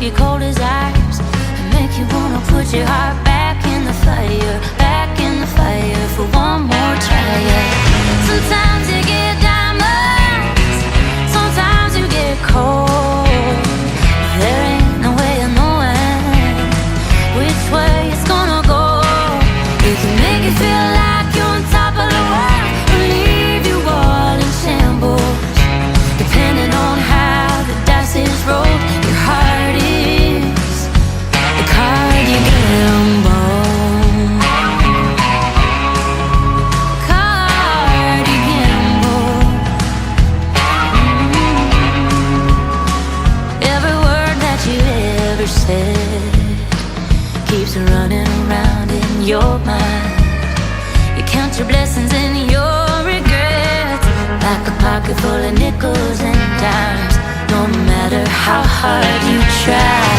you cold as ice, and make you wanna put your heart back in the fire, back in the fire for one more try. Yeah. Sometimes you get diamonds, sometimes you get cold. There ain't no way of knowing which way it's gonna go. It can make you feel like you're on top of the world, or leave you all in shambles. Depending on how the dice is rolled, your heart is the card you gamble. Card you gamble. Every word that you ever said keeps running around in your mind. You count your blessings and your regrets, like a pocket full of nickels and dimes. No matter how hard you try.